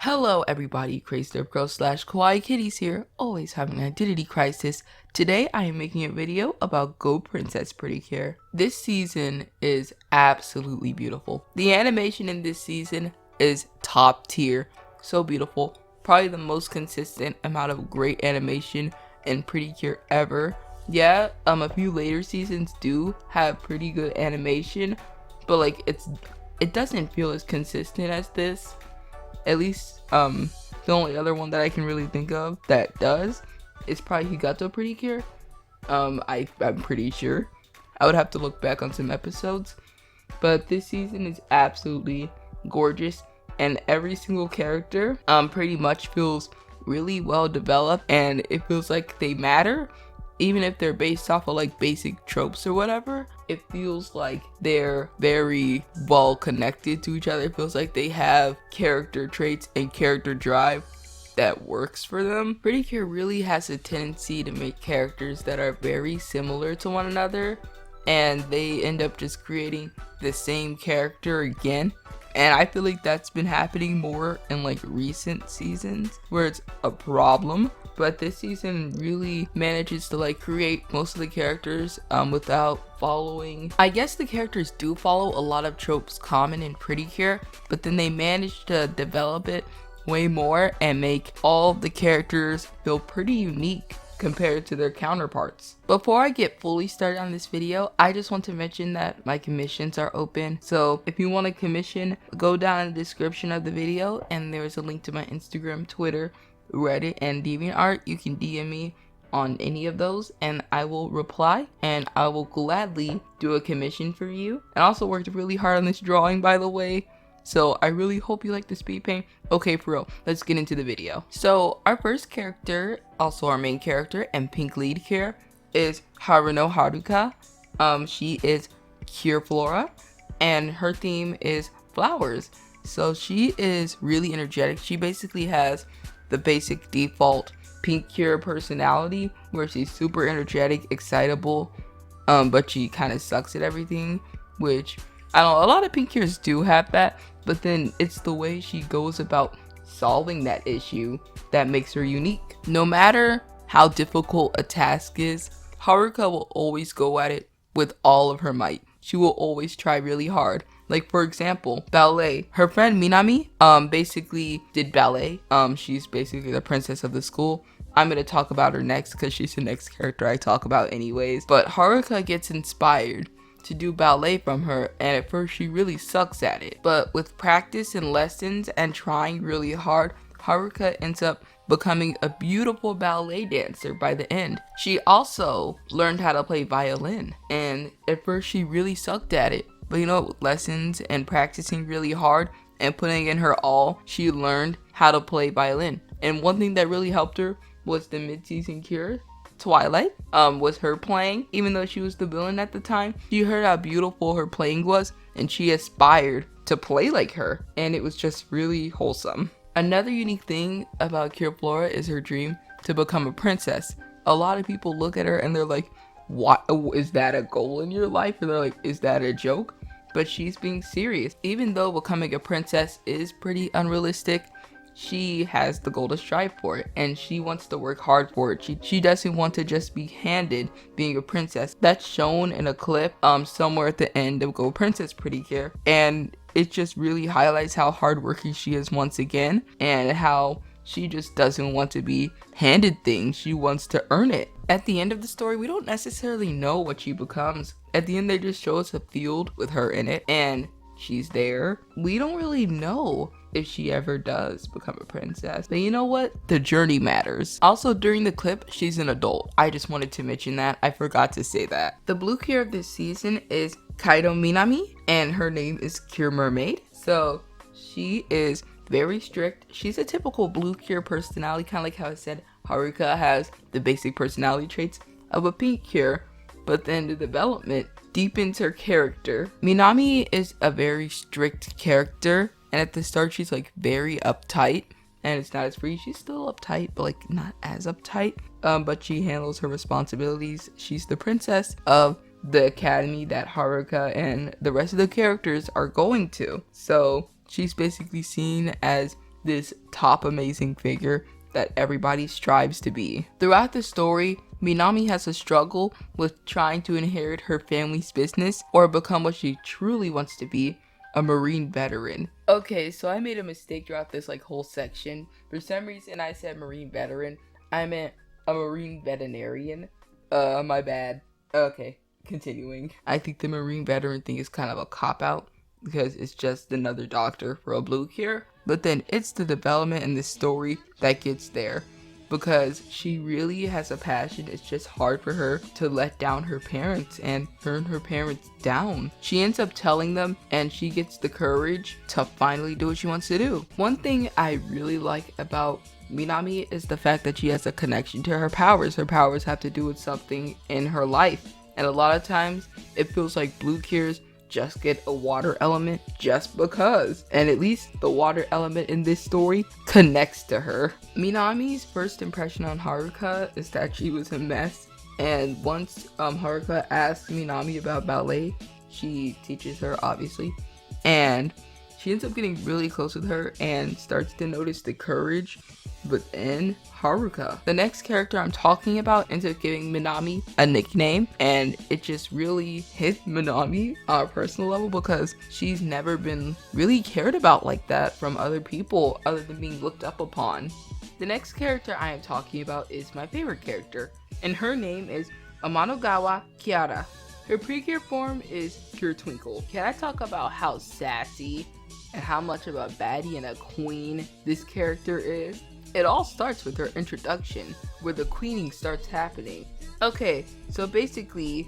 Hello everybody, Crazy Derp Girl / Kawaii Kitties here, always having an identity crisis. Today I am making a video about Go Princess Precure. This season is absolutely beautiful. The animation in this season is top tier, so beautiful. Probably the most consistent amount of great animation in Precure ever. Yeah, a few later seasons do have pretty good animation, but like it doesn't feel as consistent as this. At least, the only other one that I can really think of that does is probably Higato Precure. I'm pretty sure. I would have to look back on some episodes. But this season is absolutely gorgeous, and every single character pretty much feels really well developed, and it feels like they matter. Even if they're based off of like basic tropes or whatever, it feels like they're very well connected to each other. It feels like they have character traits and character drive that works for them. Precure really has a tendency to make characters that are very similar to one another, and they end up just creating the same character again. And I feel like that's been happening more in like recent seasons where it's a problem. But this season really manages to like create most of the characters without following. I guess the characters do follow a lot of tropes common in Precure, but then they manage to develop it way more and make all the characters feel pretty unique compared to their counterparts. Before I get fully started on this video, I just want to mention that my commissions are open. So if you want to commission, go down in the description of the video and there's a link to my Instagram, Twitter, Reddit, and DeviantArt. You can DM me on any of those and I will reply, and I will gladly do a commission for you. And I also worked really hard on this drawing, by the way, so I really hope you like the speed paint. Okay, for real, let's get into the video. So our first character, also our main character and pink lead here, is Haruno Haruka. She is Cure Flora and her theme is flowers. So she is really energetic. She basically has the basic default pink Cure personality where she's super energetic, excitable, but she kind of sucks at everything, which I don't know, a lot of pink Cures do have that, but then it's the way she goes about solving that issue that makes her unique. No matter how difficult a task is, Haruka will always go at it with all of her might. She will always try really hard. Like, for example, ballet. Her friend Minami basically did ballet. She's basically the princess of the school. I'm going to talk about her next because she's the next character I talk about anyways. But Haruka gets inspired to do ballet from her, and at first she really sucks at it. But with practice and lessons and trying really hard, Haruka ends up becoming a beautiful ballet dancer by the end. She also learned how to play violin, and at first she really sucked at it. But you know, with lessons and practicing really hard and putting in her all, she learned how to play violin. And one thing that really helped her was the mid-season cure, Twilight, was her playing. Even though she was the villain at the time, she heard how beautiful her playing was and she aspired to play like her, and it was just really wholesome. Another unique thing about Cure Flora is her dream to become a princess. A lot of people look at her and they're like, what, is that a goal in your life? Or they're like, is that a joke? But she's being serious. Even though becoming a princess is pretty unrealistic, she has the goal to strive for it, and she wants to work hard for it. She doesn't want to just be handed being a princess. That's shown in a clip somewhere at the end of Go Princess Precure, and it just really highlights how hardworking she is once again, and how she just doesn't want to be handed things. She wants to earn it. At the end of the story, we don't necessarily know what she becomes. At the end, they just show us a field with her in it, and she's there. We don't really know if she ever does become a princess. But you know what? The journey matters. Also, during the clip, she's an adult. I just wanted to mention that. I forgot to say that. The blue Cure of this season is Kaido Minami, and her name is Cure Mermaid. So she is very strict. She's a typical blue Cure personality, kind of like how I said Haruka has the basic personality traits of a pink Cure, but then the development deepens her character. Minami is a very strict character, and at the start she's like very uptight, and it's not as free. She's still uptight, but like not as uptight, but she handles her responsibilities. She's the princess of the academy that Haruka and the rest of the characters are going to, so she's basically seen as this top amazing figure that everybody strives to be. Throughout the story, Minami has a struggle with trying to inherit her family's business or become what she truly wants to be, a Marine veteran. Okay, so I made a mistake throughout this whole section. For some reason I said Marine veteran. I meant a Marine veterinarian. My bad. Okay, continuing. I think the Marine veteran thing is kind of a cop-out because it's just another doctor for a blue cure. But then it's the development in the story that gets there, because she really has a passion. It's just hard for her to let down her parents and turn her parents down. She ends up telling them, and she gets the courage to finally do what she wants to do. One thing I really like about Minami is the fact that she has a connection to her powers. Her powers have to do with something in her life, and a lot of times it feels like blue cures just get a water element just because, and at least the water element in this story connects to her. Minami's first impression on Haruka is that she was a mess, and once Haruka asks Minami about ballet, she teaches her obviously, and she ends up getting really close with her and starts to notice the courage within Haruka. The next character I'm talking about ends up giving Minami a nickname, and it just really hit Minami on a personal level because she's never been really cared about like that from other people other than being looked up upon. The next character I am talking about is my favorite character, and her name is Amanogawa Kiara. Her Precure form is Pure Twinkle. Can I talk about how sassy and how much of a baddie and a queen this character is? It all starts with her introduction, where the queening starts happening. Okay, so basically,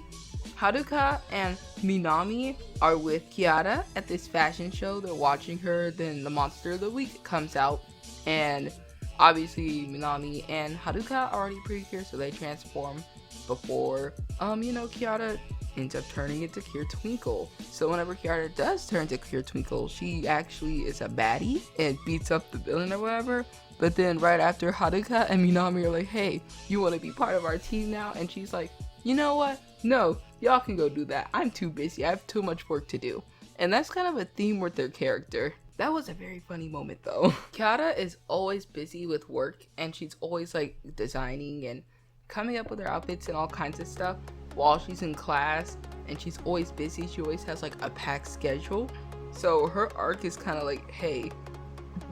Haruka and Minami are with Kiara at this fashion show. They're watching her, then the Monster of the Week comes out, and obviously Minami and Haruka are already Precure, so they transform before, Kiara ends up turning into Pure Twinkle. So whenever Kiara does turn to Pure Twinkle, she actually is a baddie and beats up the villain or whatever. But then right after, Haruka and Minami are like, hey, you want to be part of our team now? And she's like, you know what? No, y'all can go do that. I'm too busy. I have too much work to do. And that's kind of a theme with their character. That was a very funny moment though. Kiara is always busy with work, and she's always designing and coming up with her outfits and all kinds of stuff while she's in class, and she's always busy. She always has a packed schedule. So her arc is kind of like, hey,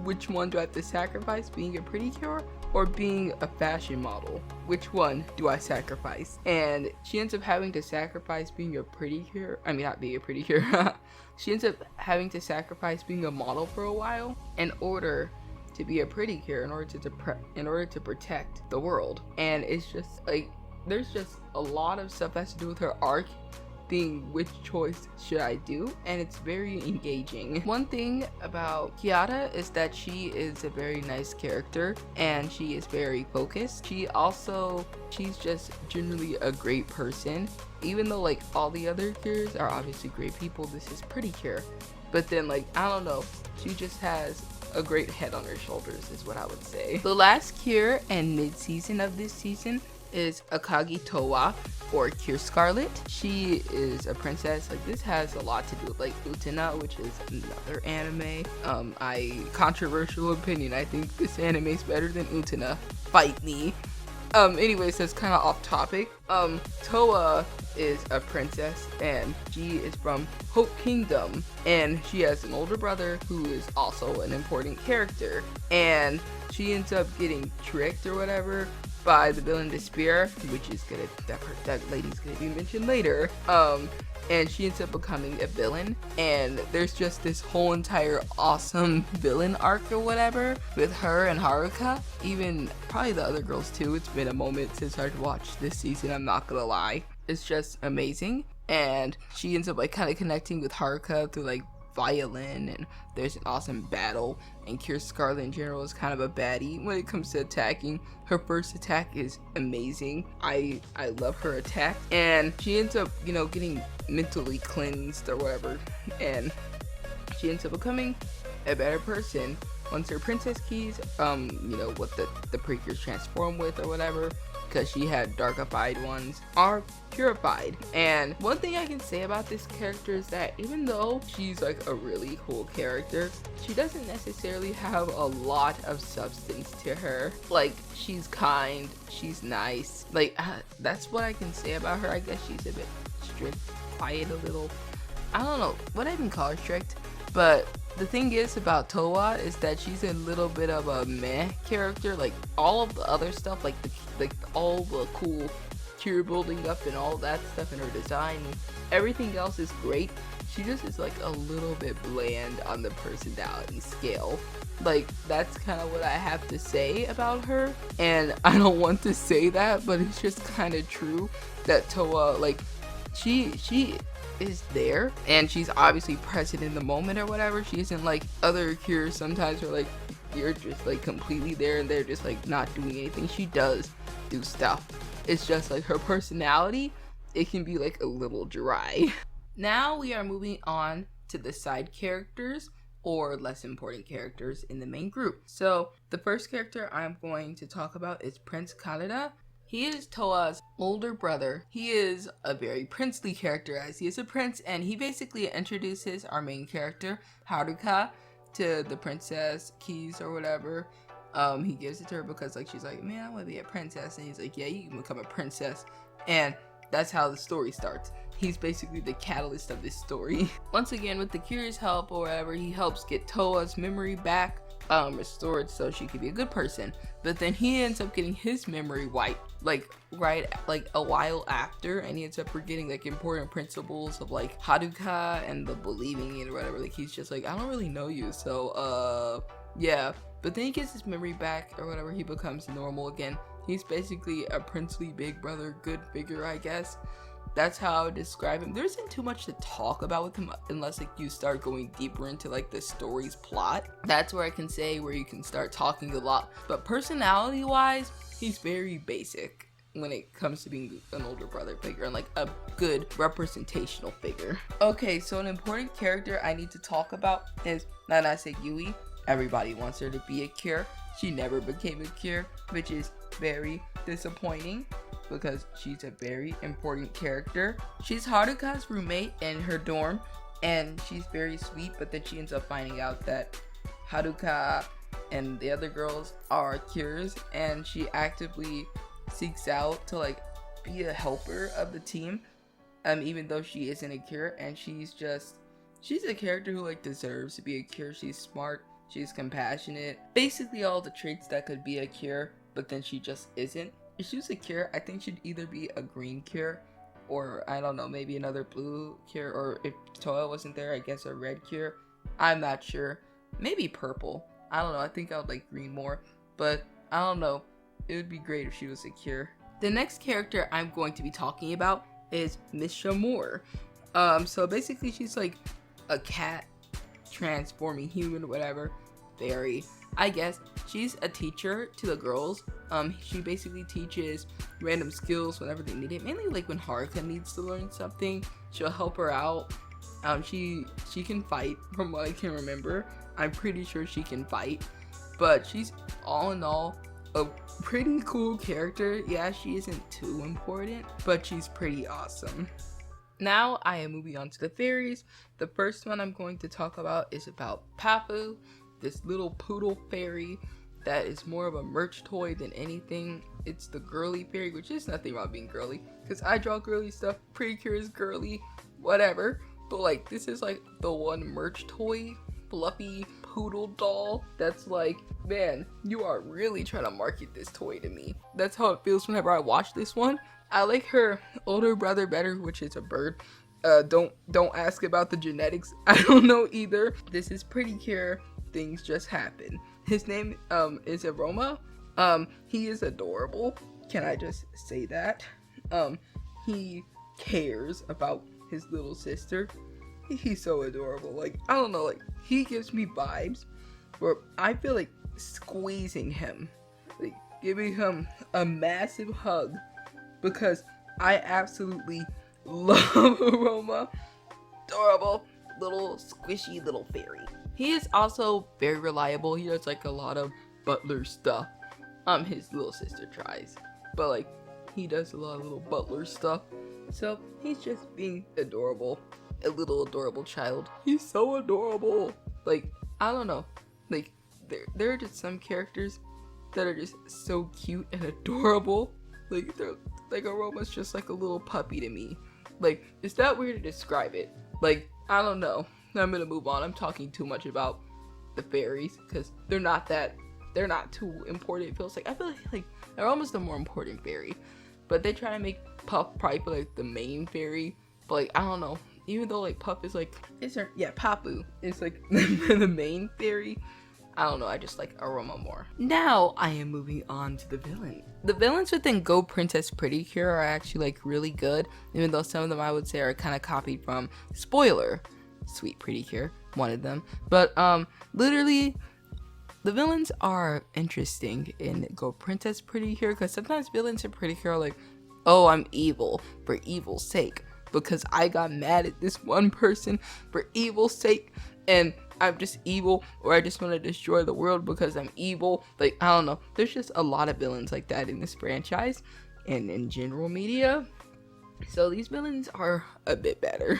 which one do I have to sacrifice, being a Precure or being a fashion model? Which one do I sacrifice? And she ends up having to sacrifice being a Precure. I mean, not being a Precure. She ends up having to sacrifice being a model for a while in order to be a Precure, in order to protect the world. And it's just there's just a lot of stuff that has to do with her arc being which choice should I do, and it's very engaging. One thing about Kiara is that she is a very nice character and she is very focused. She's just generally a great person, even though all the other cures are obviously great people. This is Precure, but then I don't know, she just has a great head on her shoulders is what I would say. The last cure and mid-season of this season is Akagi Towa, or Cure Scarlet. She is a princess. This has a lot to do with Utena, which is another anime. Controversial opinion, I think this anime is better than Utena. Fight me. Anyways, that's kind of off topic. Towa is a princess, and she is from Hope Kingdom, and she has an older brother who is also an important character, and she ends up getting tricked or whatever by the villain Despair, which is that lady's gonna be mentioned later. And she ends up becoming a villain, and there's just this whole entire awesome villain arc or whatever with her and Haruka, even probably the other girls too. It's been a moment since I've watched this season, I'm not gonna lie. It's just amazing, and she ends up kind of connecting with Haruka through violin, and there's an awesome battle, and Cure Scarlet in general is kind of a baddie when it comes to attacking. Her first attack is amazing. I love her attack, and she ends up getting mentally cleansed or whatever, and she ends up becoming a better person wants her princess keys, you know, what the Precures transform with or whatever, because she had darkified ones, are purified. And one thing I can say about this character is that even though she's like a really cool character, she doesn't necessarily have a lot of substance to her. Like, she's kind, she's nice, like that's what I can say about her. I guess she's a bit strict, quiet a little. I don't know what I even call her, strict. But the thing is about Towa is that she's a little bit of a meh character. Like, all of the other stuff, like all the cool tier building up and all that stuff in her design, everything else is great. She just is like a little bit bland on the personality scale. Like, that's kind of what I have to say about her. And I don't want to say that, but it's just kind of true that Towa, like, she is there and she's obviously present in the moment or whatever. She isn't like other cures sometimes where like you're just like completely there and they're just like not doing anything. She does do stuff. It's just like her personality, it can be like a little dry. Now we are moving on to the side characters or less important characters in the main group. So the first character I'm going to talk about is Prince Kaleda. He is Towa's older brother. He is a very princely character as he is a prince, and he basically introduces our main character, Haruka, to the princess keys or whatever. He gives it to her because like she's like, man, I want to be a princess, and he's like, yeah, you can become a princess. And that's how the story starts. He's basically the catalyst of this story. Once again, with the Curious help or whatever, he helps get Towa's memory back restored so she could be a good person. But then he ends up getting his memory wiped like a while after, and he ends up forgetting like important principles of like Haruka and the believing it or whatever. Like, he's just like, I don't really know you, so yeah. But then he gets his memory back or whatever, he becomes normal again. He's basically a princely big brother, good figure, I guess. That's how I would describe him. There isn't too much to talk about with him unless like you start going deeper into like the story's plot. That's where I can say where you can start talking a lot. But personality wise, he's very basic when it comes to being an older brother figure and like a good representational figure. Okay, so an important character I need to talk about is Nanase Yui. Everybody wants her to be a cure. She never became a cure, which is very disappointing because she's a very important character. She's Haruka's roommate in her dorm, and she's very sweet, but then she ends up finding out that Haruka and the other girls are cures, and she actively seeks out to like be a helper of the team, even though she isn't a cure. And she's a character who like deserves to be a cure. She's smart, she's compassionate, basically all the traits that could be a cure, but then she just isn't. If she was a cure, I think she'd either be a green cure or, I don't know, maybe another blue cure, or if Toa wasn't there, I guess a red cure. I'm not sure. Maybe purple. I don't know. I think I would like green more, but I don't know. It would be great if she was a cure. The next character I'm going to be talking about is Miss Shamour. So basically she's like a cat transforming human, whatever. Fairy, I guess. She's a teacher to the girls. She basically teaches random skills whenever they need it. Mainly like when Haruka needs to learn something, she'll help her out. She can fight from what I can remember. I'm pretty sure she can fight. But she's all in all a pretty cool character. Yeah, she isn't too important, but she's pretty awesome. Now I am moving on to the fairies. The first one I'm going to talk about is about Papu, this little poodle fairy that is more of a merch toy than anything. It's the girly fairy, which is nothing wrong being girly, because I draw girly stuff. Precure is girly, whatever. But like, this is like the one merch toy, fluffy poodle doll that's like, man, you are really trying to market this toy to me. That's how it feels whenever I watch this one. I like her older brother better, which is a bird. Don't ask about the genetics. I don't know either. This is Precure. Things just happen. His name is Aroma. He is adorable. Can I just say that? He cares about his little sister. He's so adorable. Like, I don't know, like, he gives me vibes where I feel like squeezing him, like giving him a massive hug, because I absolutely love Aroma. Adorable little squishy little fairy. He is also very reliable. He does like a lot of butler stuff. His little sister tries, but like he does a lot of little butler stuff. So he's just being adorable, a little adorable child. He's so adorable. Like, I don't know, like there are just some characters that are just so cute and adorable. Like they're like Aroma's just like a little puppy to me. Like, it's that weird to describe it. Like, I don't know. I'm gonna move on. I'm talking too much about the fairies because they're not too important. It feels like I feel like they're almost the more important fairy, but they try to make Puff probably like the main fairy. But like, I don't know. Even though like Puff is like, Papu is like the main fairy. I don't know, I just like Aroma more. Now I am moving on to the villain. The villains within Go Princess Precure are actually like really good, even though some of them I would say are kind of copied from, spoiler, Sweet Precure, one of them. But literally, the villains are interesting in Go Princess Precure because sometimes villains in Precure are like, oh, I'm evil for evil's sake because I got mad at this one person for evil's sake, and I'm just evil, or I just want to destroy the world because I'm evil. Like, I don't know. There's just a lot of villains like that in this franchise and in general media. So these villains are a bit better.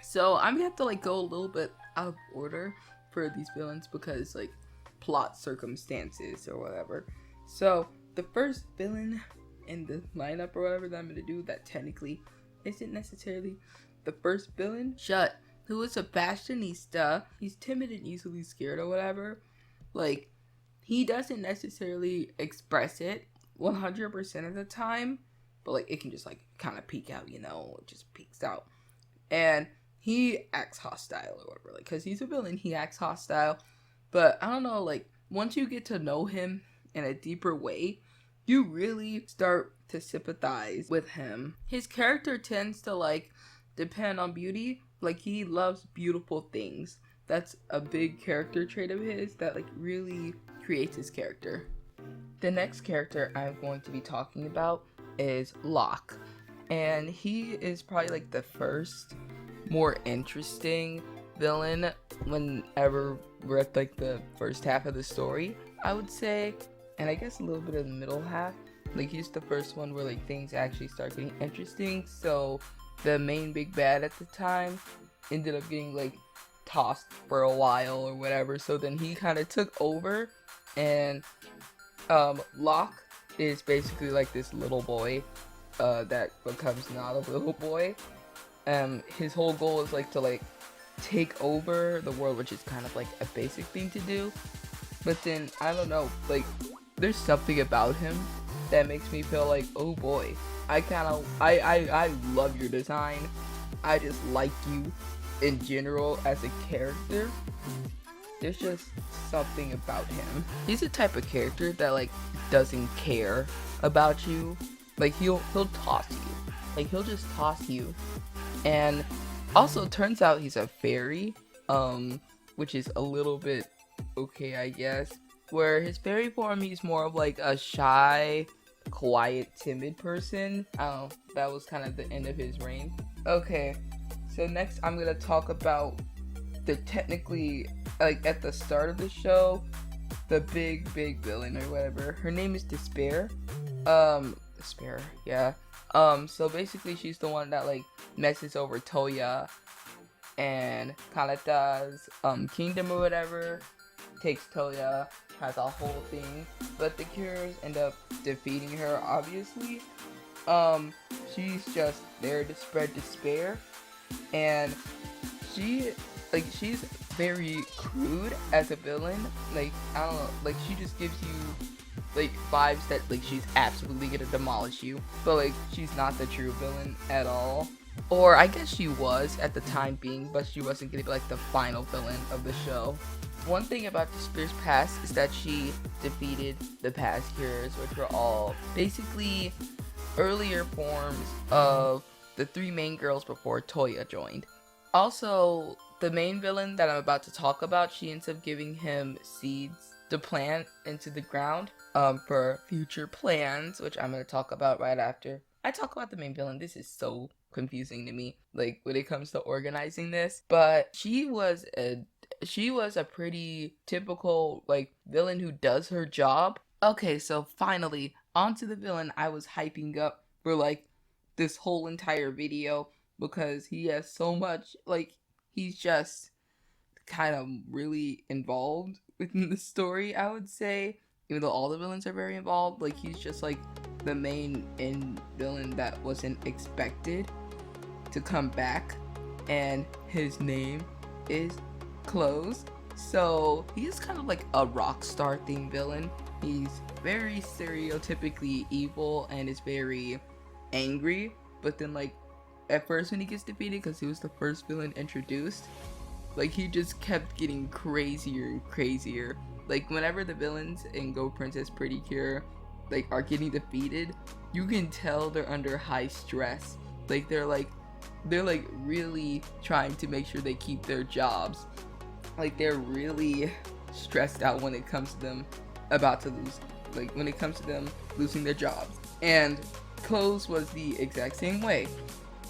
So I'm gonna have to like go a little bit out of order for these villains because like plot circumstances or whatever. So the first villain in the lineup or whatever that I'm gonna do that technically isn't necessarily the first villain, Shut, who is a fashionista. He's timid and easily scared or whatever. Like, he doesn't necessarily express it 100% of the time, but like it can just like kind of peek out, it just peeks out. And he acts hostile or whatever, like, because he's a villain, he acts hostile. But I don't know, like, once you get to know him in a deeper way, you really start to sympathize with him. His character tends to like depend on beauty. Like, he loves beautiful things. That's a big character trait of his that like really creates his character. The next character I'm going to be talking about is Locke, and he is probably like the first more interesting villain whenever we're at like the first half of the story, I would say, and I guess a little bit of the middle half. Like, he's the first one where like things actually start getting interesting. So the main big bad at the time ended up getting like tossed for a while or whatever, so then he kind of took over, and Locke is basically like this little boy that becomes not a little boy. His whole goal is like to like take over the world, which is kind of like a basic thing to do, but then I don't know, like there's something about him that makes me feel like, oh boy, I love your design. I just like you in general as a character. There's just something about him. He's the type of character that like doesn't care about you. Like, he'll toss you. Like, he'll just toss you. And also, turns out he's a fairy, which is a little bit okay, I guess. Where his fairy form, he's more of like a shy, quiet, timid person. I don't know, that was kind of the end of his reign. Okay, so next I'm gonna talk about the technically, like at the start of the show, the big villain or whatever. Her name is Despair. Despair, yeah. So basically she's the one that like messes over Toya and Kanata's kingdom or whatever, takes Toya, has a whole thing, but the Cures end up defeating her, obviously. She's just there to spread despair, and she's very crude as a villain. Like, I don't know, like she just gives you like vibes that like she's absolutely gonna demolish you, but like she's not the true villain at all. Or I guess she was at the time being, but she wasn't gonna be like the final villain of the show. One thing about Despair's past is that she defeated the past Cures, which were all basically earlier forms of the three main girls before Toya joined. Also, the main villain that I'm about to talk about, she ends up giving him seeds to plant into the ground for future plans, which I'm going to talk about right after I talk about the main villain. This is so confusing to me, like when it comes to organizing this, but she was a she was a pretty typical like villain who does her job. Okay, so finally onto the villain I was hyping up for like this whole entire video, because he has so much, like, he's just kind of really involved within the story, I would say. Even though all the villains are very involved, like, he's just like the main villain that wasn't expected to come back, and his name is Close. So he's kind of like a rock star themed villain. He's very stereotypically evil and is very angry, but then like at first when he gets defeated, because he was the first villain introduced, like he just kept getting crazier and crazier. Like whenever the villains in Go Princess Pretty Cure like are getting defeated, you can tell they're under high stress. Like they're really trying to make sure they keep their jobs. Like they're really stressed out when it comes to them about to lose, like when it comes to them losing their jobs. And Close was the exact same way.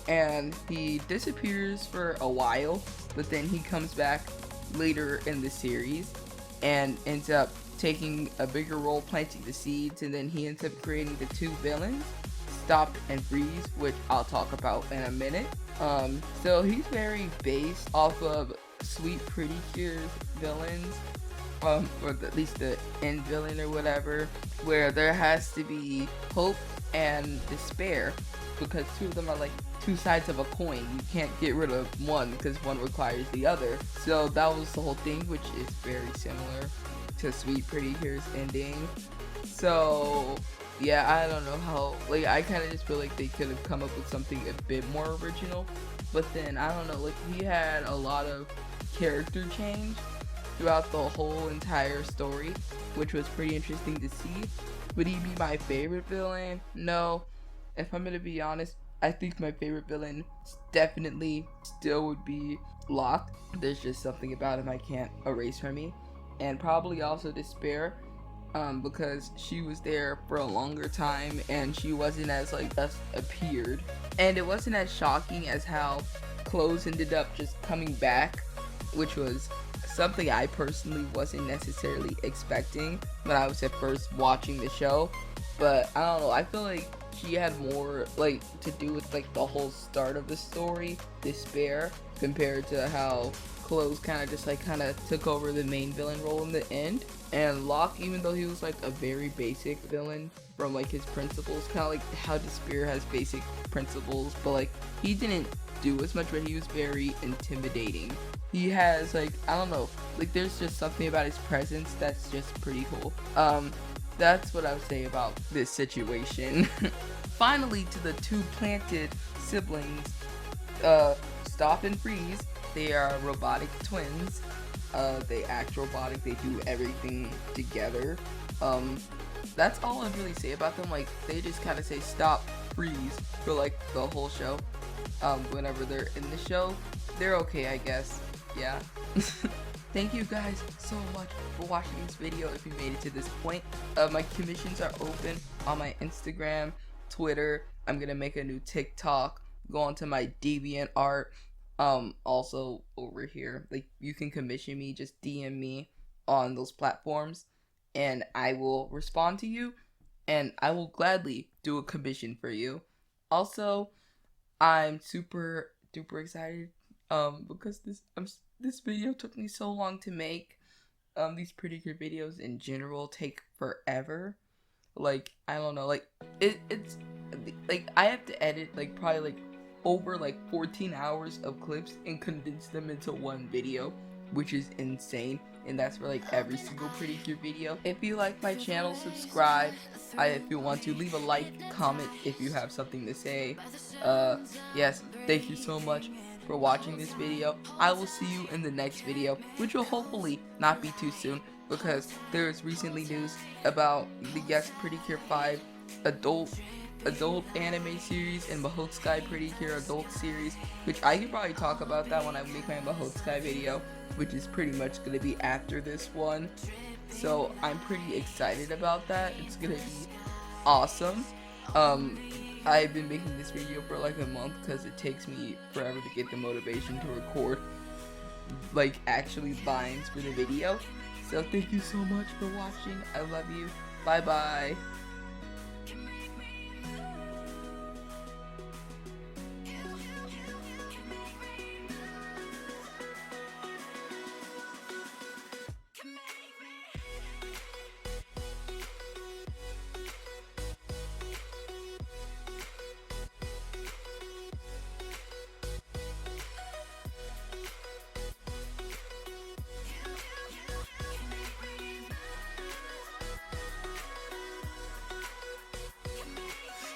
And he disappears for a while, but then he comes back later in the series and ends up taking a bigger role planting the seeds, and then he ends up creating the two villains, Stop and Freeze, which I'll talk about in a minute. So he's very based off of Sweet Pretty Cure's villains, or at least the end villain or whatever, where there has to be hope and despair, because two of them are like two sides of a coin. You can't get rid of one because one requires the other. So that was the whole thing, which is very similar to Sweet Pretty Cure's ending. So yeah, I don't know how, like, I kind of just feel like they could have come up with something a bit more original, but then I don't know, like, he had a lot of character change throughout the whole entire story, which was pretty interesting to see. Would he be my favorite villain? No. If I'm gonna be honest, I think my favorite villain definitely still would be Locke. There's just something about him I can't erase from me. And probably also Despair, because she was there for a longer time and she wasn't as like just appeared. And it wasn't as shocking as how Close ended up just coming back, which was something I personally wasn't necessarily expecting when I was at first watching the show. But I don't know, I feel like she had more like to do with like the whole start of the story, Despair, compared to how Close kind of took over the main villain role in the end. And Locke, even though he was like a very basic villain from like his principles, kind of like how Despair has basic principles, but like he didn't do as much, but he was very intimidating. He has like, I don't know, like there's just something about his presence that's just pretty cool. That's what I would say about this situation. Finally, to the two planted siblings, Stop and Freeze. They are robotic twins. They act robotic. They do everything together. That's all I really say about them. Like, they just kind of say stop, freeze for like the whole show. Whenever they're in the show, they're okay, I guess. Yeah. Thank you guys so much for watching this video. If you made it to this point, my commissions are open on my Instagram, Twitter. I'm gonna make a new TikTok. Go onto my DeviantArt. Also over here, like, you can commission me. Just DM me on those platforms, and I will respond to you, and I will gladly do a commission for you. Also, I'm super duper excited because this video took me so long to make. These Pretty Cure videos in general take forever. Like, I don't know, like it's like I have to edit like probably like over like 14 hours of clips and condense them into one video, which is insane. And that's for like every single Pretty Cure video. If you like my channel, subscribe. If you want to, leave a like, comment if you have something to say. Yes, thank you so much for watching this video. I will see you in the next video, which will hopefully not be too soon, because there is recently news about the Yes Pretty Cure 5 adult anime series and Mahotsukai Pretty Cure adult series, which I could probably talk about that when I make my Mahotsukai video, which is pretty much going to be after this one. So I'm pretty excited about that. It's going to be awesome. I've been making this video for like a month because it takes me forever to get the motivation to record. like actually lines for the video. So thank you so much for watching. I love you. Bye bye.